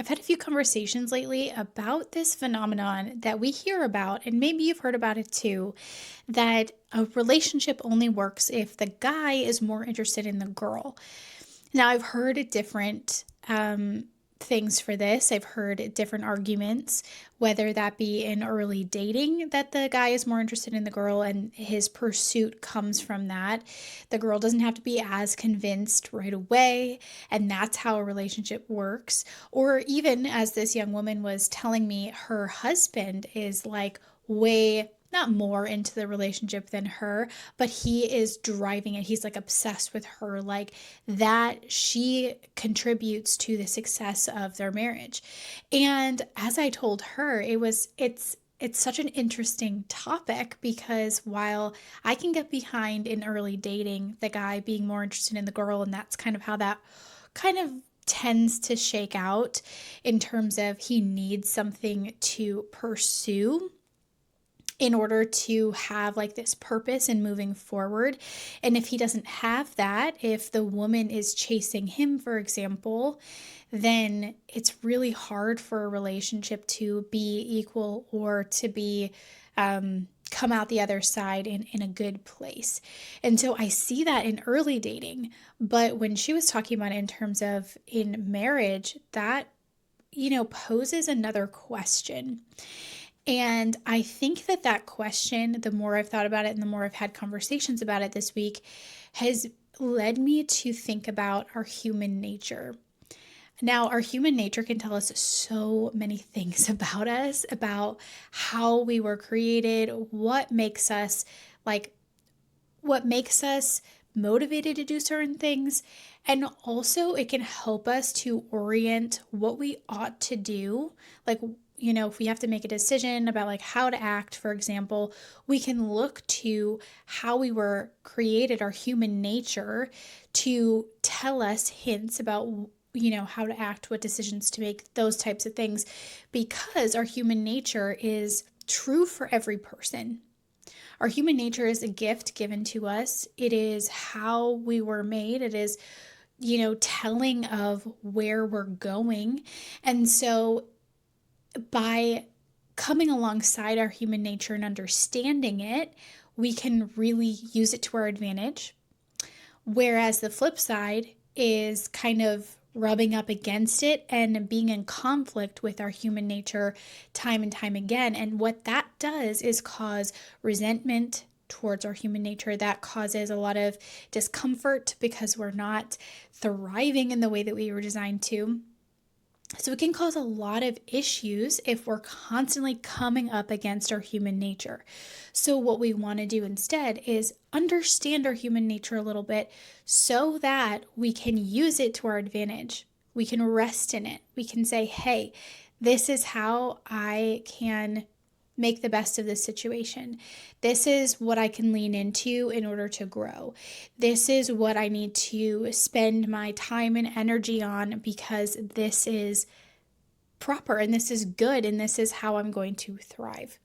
had a few conversations lately about this phenomenon that we hear about, and maybe you've heard about it too, that a relationship only works if the guy is more interested in the girl. Now, I've heard different things for this. I've heard different arguments, whether that be in early dating, that the guy is more interested in the girl and his pursuit comes from that. The girl doesn't have to be as convinced right away, and that's how a relationship works. Or even as this young woman was telling me, her husband is like way not more into the relationship than her, but he is driving it. He's like obsessed with her, like that she contributes to the success of their marriage. And as I told her, it's such an interesting topic because while I can get behind in early dating the guy being more interested in the girl, and that's kind of how that kind of tends to shake out in terms of he needs something to pursue in order to have like this purpose in moving forward. And if he doesn't have that, if the woman is chasing him, for example, then it's really hard for a relationship to be equal or to be come out the other side in a good place. And so I see that in early dating. But when she was talking about it in terms of in marriage, that, poses another question. And I think that that question, the more I've thought about it and the more I've had conversations about it this week, has led me to think about our human nature. Now, our human nature can tell us so many things about us, about how we were created, what makes us motivated to do certain things. And also, it can help us to orient what we ought to do. Like, if we have to make a decision about like how to act, for example, we can look to how we were created, our human nature, to tell us hints about how to act, what decisions to make, those types of things, because our human nature is true for every person. Our human nature is a gift given to us. It is how we were made. It is, telling of where we're going. And so by coming alongside our human nature and understanding it, we can really use it to our advantage. Whereas the flip side is kind of rubbing up against it and being in conflict with our human nature time and time again. And what that does is cause resentment towards our human nature. That causes a lot of discomfort because we're not thriving in the way that we were designed to. So it can cause a lot of issues if we're constantly coming up against our human nature. So what we want to do instead is understand our human nature a little bit so that we can use it to our advantage. We can rest in it. We can say, hey, this is how I can make the best of this situation. This is what I can lean into in order to grow. This is what I need to spend my time and energy on because this is proper and this is good and this is how I'm going to thrive.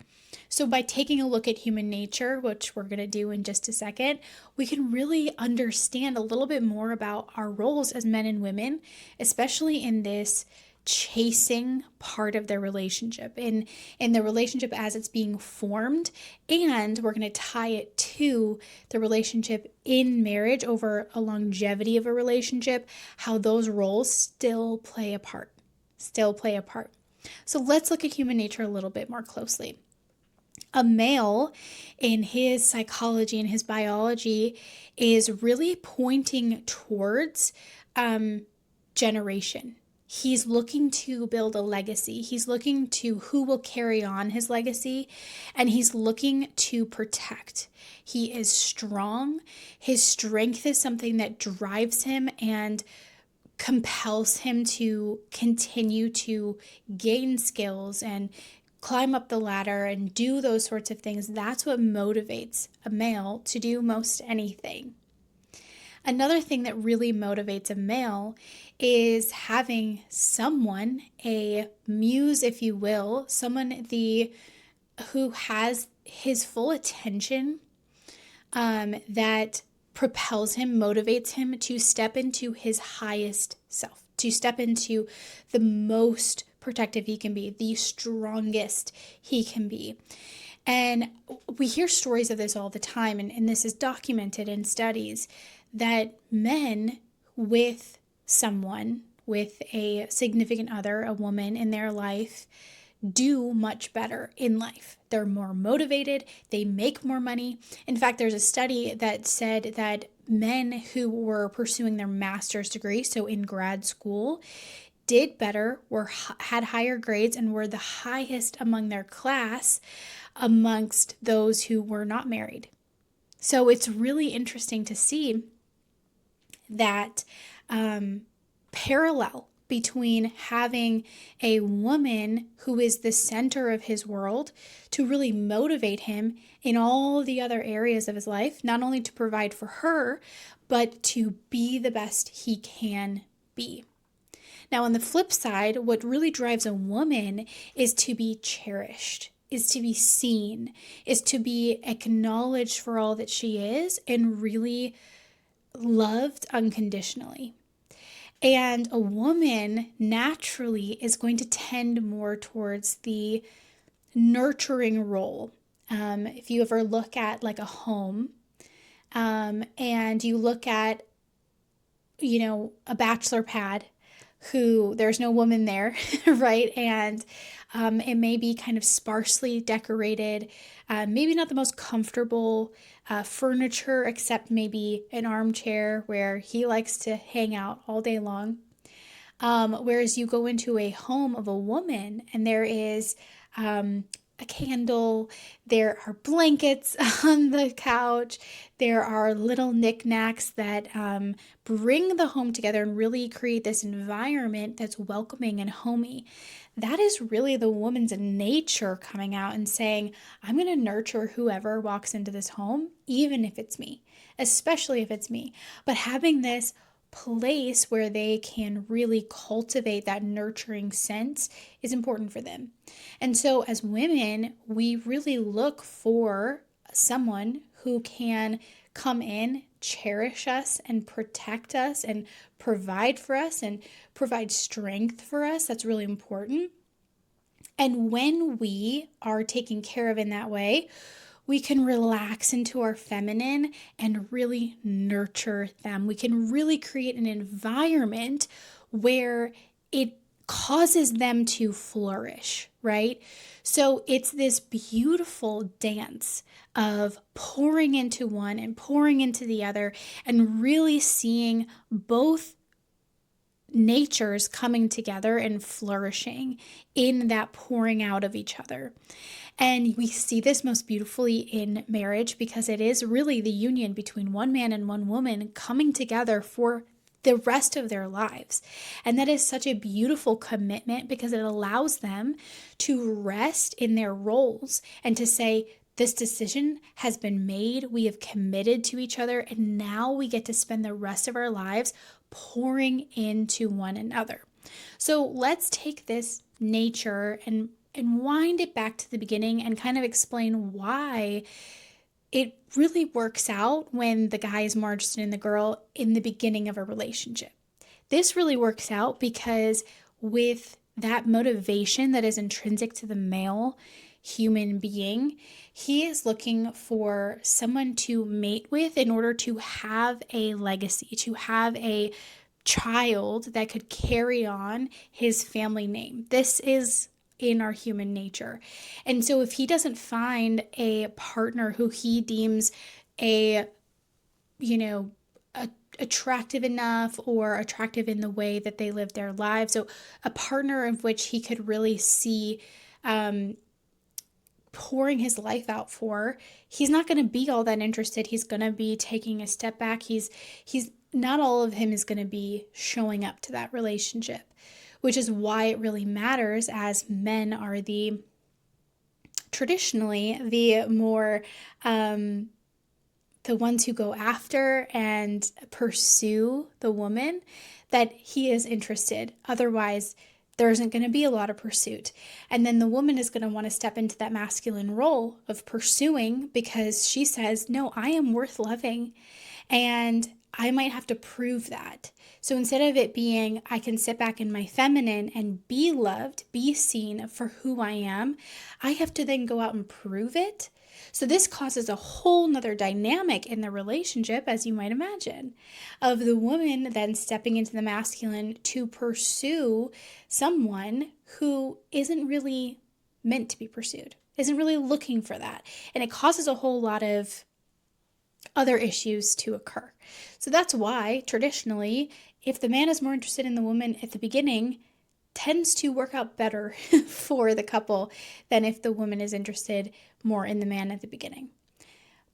So by taking a look at human nature, which we're going to do in just a second, we can really understand a little bit more about our roles as men and women, especially in this chasing part of their relationship, in the relationship as it's being formed. And we're going to tie it to the relationship in marriage over a longevity of a relationship, how those roles still play a part. So let's look at human nature a little bit more closely. A male in his psychology and his biology is really pointing towards generation. He's looking to build a legacy. He's looking to who will carry on his legacy, and he's looking to protect. He is strong. His strength is something that drives him and compels him to continue to gain skills and climb up the ladder and do those sorts of things. That's what motivates a male to do most anything. Another thing that really motivates a male is having someone, a muse, if you will, someone who has his full attention, that propels him, motivates him to step into his highest self, to step into the most protective he can be, the strongest he can be. And we hear stories of this all the time, and this is documented in studies that men with someone, with a significant other, a woman in their life, do much better in life. They're more motivated, they make more money. In fact, there's a study that said that men who were pursuing their master's degree, so in grad school, did better, had higher grades, and were the highest among their class amongst those who were not married. So it's really interesting to see that parallel between having a woman who is the center of his world to really motivate him in all the other areas of his life, not only to provide for her, but to be the best he can be. Now, on the flip side, what really drives a woman is to be cherished, is to be seen, is to be acknowledged for all that she is and really loved unconditionally. And a woman naturally is going to tend more towards the nurturing role. If you ever look at like a home, and you look at, a bachelor pad who there's no woman there, right? And it may be kind of sparsely decorated, maybe not the most comfortable furniture, except maybe an armchair where he likes to hang out all day long. Whereas you go into a home of a woman and there is a candle, there are blankets on the couch, there are little knickknacks that bring the home together and really create this environment that's welcoming and homey. That is really the woman's nature coming out and saying, I'm going to nurture whoever walks into this home, even if it's me, especially if it's me. But having this place where they can really cultivate that nurturing sense is important for them. And so as women, we really look for someone who can come in, cherish us and protect us and provide for us and provide strength for us. That's really important. And when we are taken care of in that way, we can relax into our feminine and really nurture them. We can really create an environment where it causes them to flourish, right? So it's this beautiful dance of pouring into one and pouring into the other and really seeing both natures coming together and flourishing in that pouring out of each other. And we see this most beautifully in marriage because it is really the union between one man and one woman coming together for the rest of their lives. And that is such a beautiful commitment because it allows them to rest in their roles and to say, this decision has been made, we have committed to each other, and now we get to spend the rest of our lives pouring into one another. So let's take this nature and wind it back to the beginning and kind of explain why it really works out when the guy is more interested in the girl in the beginning of a relationship. This really works out because with that motivation that is intrinsic to the male human being, he is looking for someone to mate with in order to have a legacy, to have a child that could carry on his family name. This is in our human nature. And so if he doesn't find a partner who he deems attractive enough or attractive in the way that they live their lives, so a partner of which he could really see pouring his life out for, he's not going to be all that interested. He's going to be taking a step back. He's not all of him is going to be showing up to that relationship, which is why it really matters, as men are traditionally the more the ones who go after and pursue the woman, that he is interested. Otherwise, there isn't going to be a lot of pursuit. And then the woman is going to want to step into that masculine role of pursuing because she says, no, I am worth loving. And I might have to prove that. So instead of it being, I can sit back in my feminine and be loved, be seen for who I am, I have to then go out and prove it. So this causes a whole nother dynamic in the relationship, as you might imagine, of the woman then stepping into the masculine to pursue someone who isn't really meant to be pursued, isn't really looking for that. And it causes a whole lot of other issues to occur. So that's why traditionally, if the man is more interested in the woman at the beginning, tends to work out better for the couple than if the woman is interested more in the man at the beginning.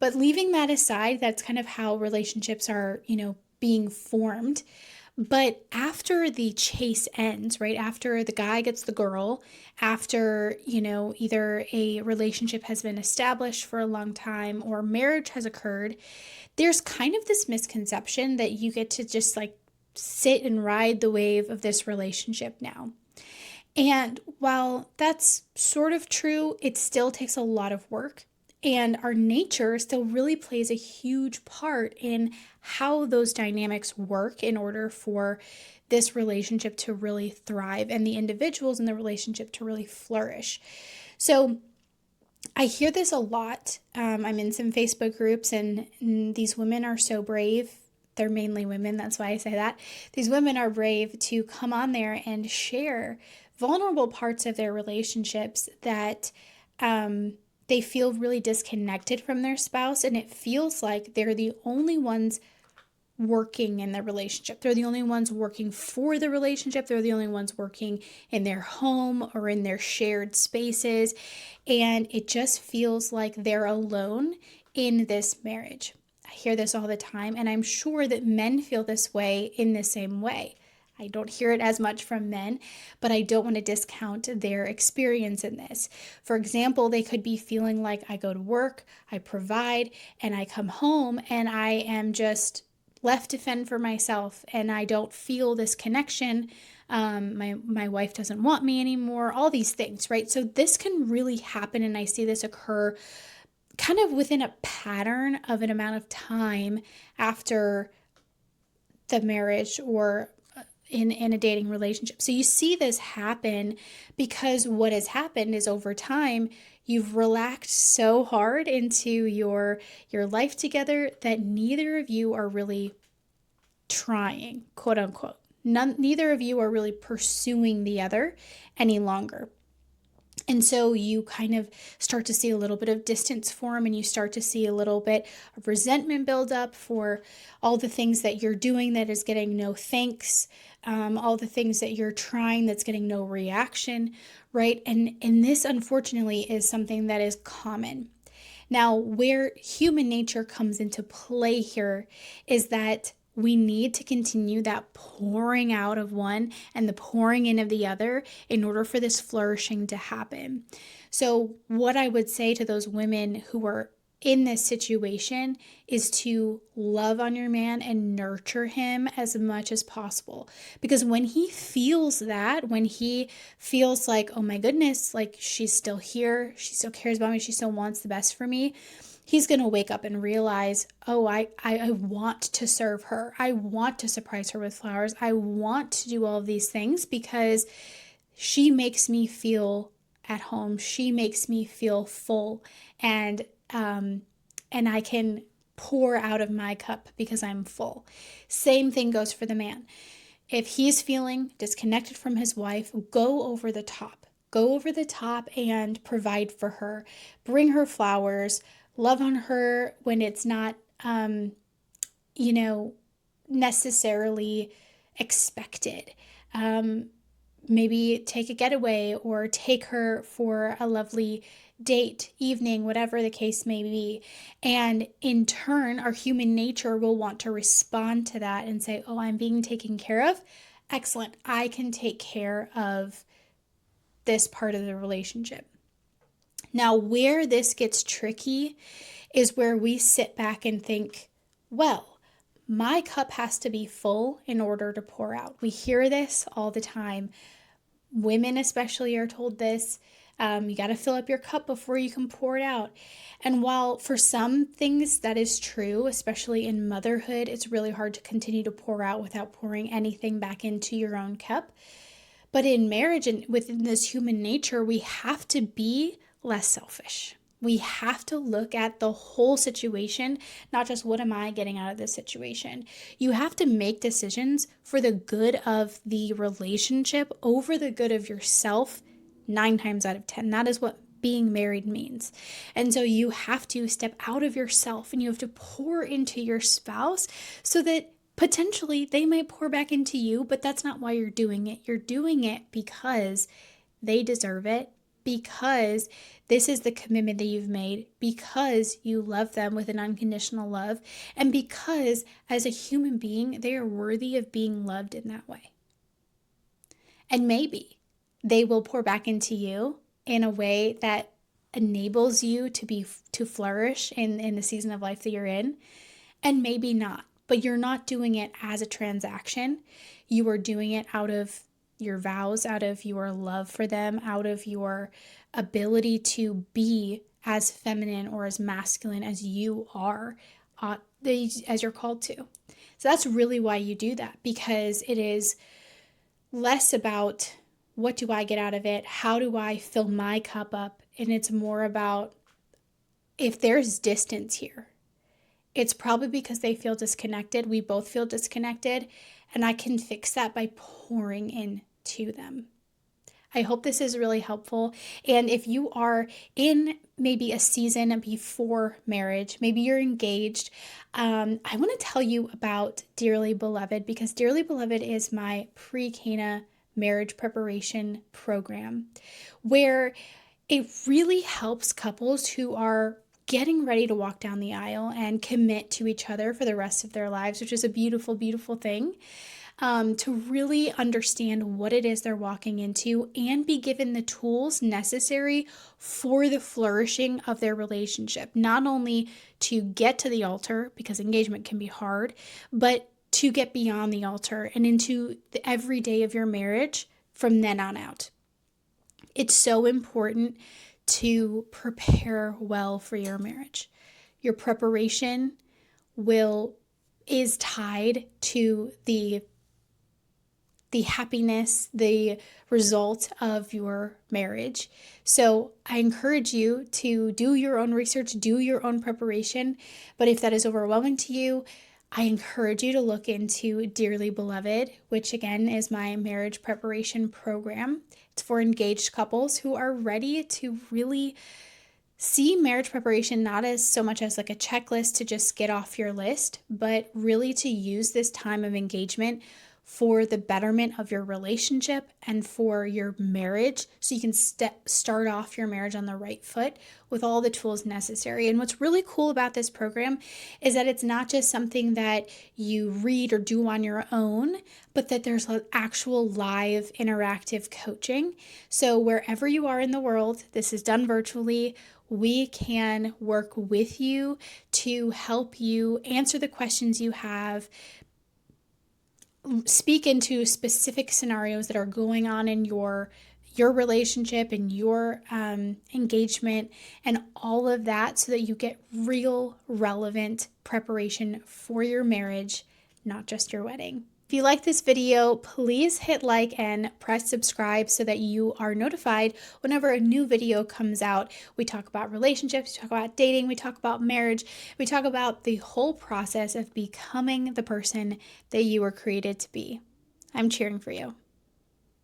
But leaving that aside, that's kind of how relationships are, being formed. But after the chase ends, right, after the guy gets the girl, after, either a relationship has been established for a long time or marriage has occurred, there's kind of this misconception that you get to just like sit and ride the wave of this relationship now. And while that's sort of true, it still takes a lot of work. And our nature still really plays a huge part in how those dynamics work in order for this relationship to really thrive and the individuals in the relationship to really flourish. So I hear this a lot. I'm in some Facebook groups, and these women are so brave. They're mainly women, that's why I say that. These women are brave to come on there and share vulnerable parts of their relationships that they feel really disconnected from their spouse, and it feels like they're the only ones working in the relationship. They're the only ones working for the relationship. They're the only ones working in their home or in their shared spaces. And it just feels like they're alone in this marriage. I hear this all the time, and I'm sure that men feel this way in the same way. I don't hear it as much from men, but I don't want to discount their experience in this. For example, they could be feeling like I go to work, I provide, and I come home and I am just left to fend for myself and I don't feel this connection. My wife doesn't want me anymore, all these things, right? So this can really happen, and I see this occur kind of within a pattern of an amount of time after the marriage or in a dating relationship. So you see this happen because what has happened is over time you've relaxed so hard into your life together that neither of you are really trying, quote unquote. Neither of you are really pursuing the other any longer. And so you kind of start to see a little bit of distance form, and you start to see a little bit of resentment build up for all the things that you're doing that is getting no thanks, all the things that you're trying that's getting no reaction, right? And this, unfortunately, is something that is common. Now, where human nature comes into play here is that we need to continue that pouring out of one and the pouring in of the other in order for this flourishing to happen. So, what I would say to those women who are in this situation is to love on your man and nurture him as much as possible. Because when he feels that, when he feels like, oh my goodness, like she's still here, she still cares about me, she still wants the best for me, he's going to wake up and realize, oh, I want to serve her. I want to surprise her with flowers. I want to do all of these things because she makes me feel at home. She makes me feel full, and I can pour out of my cup because I'm full. Same thing goes for the man. If he's feeling disconnected from his wife, go over the top. Go over the top and provide for her. Bring her flowers. Love on her when it's not, necessarily expected. Maybe take a getaway or take her for a lovely date, evening, whatever the case may be. And in turn, our human nature will want to respond to that and say, oh, I'm being taken care of. Excellent. I can take care of this part of the relationship. Now, where this gets tricky is where we sit back and think, well, my cup has to be full in order to pour out. We hear this all the time. Women especially are told this. You got to fill up your cup before you can pour it out. And while for some things that is true, especially in motherhood, it's really hard to continue to pour out without pouring anything back into your own cup. But in marriage and within this human nature, we have to be less selfish. We have to look at the whole situation, not just what am I getting out of this situation. You have to make decisions for the good of the relationship over the good of yourself 9 times out of 10. That is what being married means. And so you have to step out of yourself and you have to pour into your spouse so that potentially they might pour back into you, but that's not why you're doing it. You're doing it because they deserve it, because this is the commitment that you've made, because you love them with an unconditional love, and because as a human being, they are worthy of being loved in that way. And maybe they will pour back into you in a way that enables you to flourish in the season of life that you're in, and maybe not. But you're not doing it as a transaction. You are doing it out of your vows, out of your love for them, out of your ability to be as feminine or as masculine as you are, as you're called to. So that's really why you do that, because it is less about what do I get out of it? How do I fill my cup up? And it's more about if there's distance here, it's probably because they feel disconnected. We both feel disconnected, and I can fix that by pouring into them. I hope this is really helpful. And if you are in maybe a season before marriage, maybe you're engaged, I want to tell you about Dearly Beloved, because Dearly Beloved is my pre-Cana marriage preparation program, where it really helps couples who are getting ready to walk down the aisle and commit to each other for the rest of their lives, which is a beautiful, beautiful thing, to really understand what it is they're walking into and be given the tools necessary for the flourishing of their relationship. Not only to get to the altar, because engagement can be hard, but to get beyond the altar and into the everyday of your marriage from then on out. It's so important to prepare well for your marriage. Your preparation is tied to the happiness, the result of your marriage. So I encourage you to do your own research, do your own preparation. But if that is overwhelming to you, I encourage you to look into Dearly Beloved, which again is my marriage preparation program. It's for engaged couples who are ready to really see marriage preparation not as so much as like a checklist to just get off your list, but really to use this time of engagement for the betterment of your relationship and for your marriage, so you can start off your marriage on the right foot with all the tools necessary. And what's really cool about this program is that it's not just something that you read or do on your own, but that there's an actual live interactive coaching. So wherever you are in the world, this is done virtually. We can work with you to help you answer the questions you have, speak into specific scenarios that are going on in your relationship and your engagement and all of that, so that you get real relevant preparation for your marriage, not just your wedding. If you like this video, please hit like and press subscribe so that you are notified whenever a new video comes out. We talk about relationships, we talk about dating, we talk about marriage, we talk about the whole process of becoming the person that you were created to be. I'm cheering for you.